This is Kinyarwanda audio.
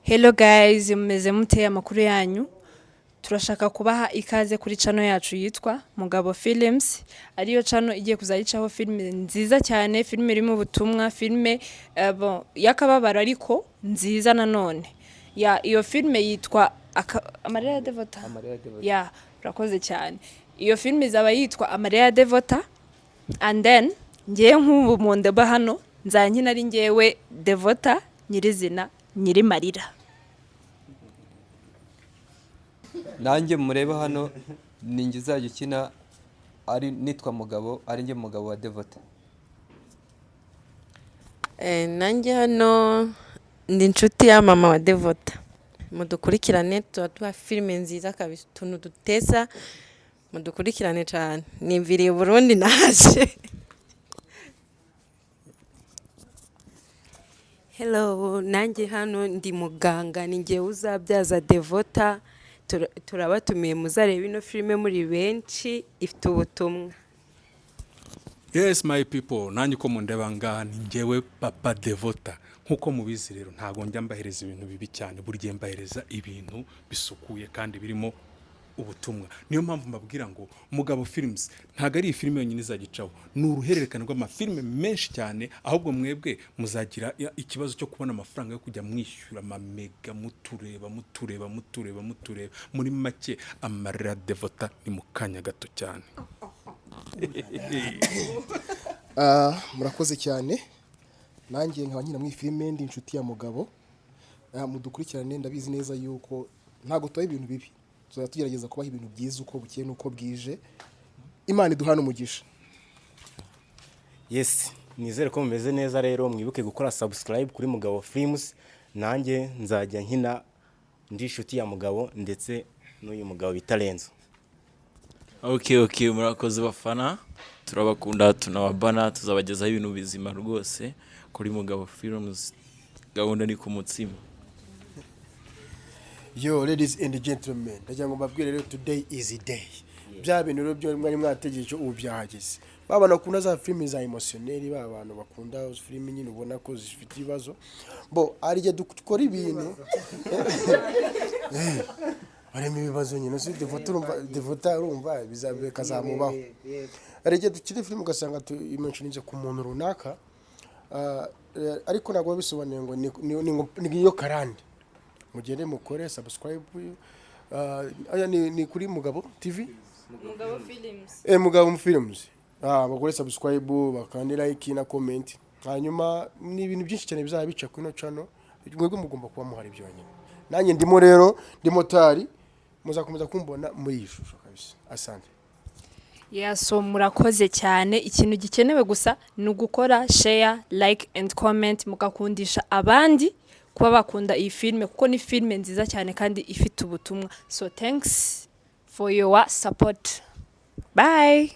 Hello guys, mumeze mute amakuru yanyu? Turashaka kubaha ikaze kuri channel yacu yitwa Mugabo Films. Ariyo channel igiye kuzayicaho filme nziza cyane, filme irimo ubutumwa, filme yakababara ariko nziza nanone. Iyo filme yitwa Amarira ya Devota. Ya, urakoze cyane. Iyo filme izaba yitwa Amarira ya Devota, and then ngiye nk'ubu mu ndeba hano nzankina ari ngewe Devota nyirizina nyiri marira. Nanjye mureba hano ninjye uzajya ukina ari nitwa Mugabo, ari njye Mugabo wa Devota. Nanjye hano ndi inshuti ya mama wa Devota. Mudukurikirane tuba filime nziza kabisa, tuntu dutesa, mudukurikirane cyane. Nimviriye Burundi naje. Hello, nanjye hano ndi muganga, ninjye uzabyaza Devota. Turabatumiye muzareba ino filime muri benshi ifite ubutumwa. Yes my people, nanjye uko mundeba ngaha ni njyewe Papa Devota. Nkuko mubizi rero ntago njya mbahereza ibintu bibi cyane, burya mbahereza ibintu bisukuye kandi birimo ubutumwa. Niyo mpamvu mbabwira ngo Mugabo Films ntago ari filime yonyine izagicaho, ni uruhererekane rw'amafilme menshi cyane, ahubwo mwebwe muzagira ikibazo cyo kubona amafaranga yo kujya mwishyura amamega mutureba muri make. Amarira Devota ni mukanya gato cyane. Murakoze cyane. Nanjye nkaba nkina muri filime ndi inshuti ya Mugabo. Mudukurikirane, ndabizi neza yuko ntago tubaye ibintu bibi, tugerageza kubaha ibintu byiza uko bukeye nuko bwije. Imana iduhana umugisha. Yes, nizere ko mumeze neza rero, mwibuke gukora subscribe kuri Mugabo Films. Nanjye nzajya nkina ndi inshuti ya Mugabo ndetse n'uyu mugabo bita Lenzo. Okay, murakoze bafana, turabakunda tunababana, tuzabagezaho ibintu bizima rwose kuri Mugabo Films. Gahunda ni ku mutsima. Yo ladies and gentlemen, ndagira ngo mbabwire rero today is a day. Bya bintu rero byo mwari mwategereje ubu byahageze. Baba nakunda za filime za emotioneri, ba bantu bakunda filime nyine ubona ko zifite ibibazo. Arije dukora ibintu. Harimo ibibazo nyine, si Devota urumva bizabeka zamubaho. Arije dukire filime ugasanga imenshinize ku muntu runaka. Ariko nagwa bisobanuye ngo ni yo karande. Mugende mukore subscribe. Ni kuri Mugabo TV, Mugabo Films. Mugabo Films. Bakore subscribe, bakandi like na comment. Hanyuma ni ibintu byinshi cyane bizaba bica kuri no channel. Mwebwe mugomba kuba muhari byonyine. Nanjye ndimo rero, ndi motari, muzakomeza kumbona muri ishusho kabisa. Asante. So murakoze cyane. Ikintu gikenewe gusa ni ugukora share, like and comment, mugakundisha abandi kuba bakunda iyi filme kuko ni filme nziza cyane kandi ifite ubutumwa. So thanks for your support. Bye.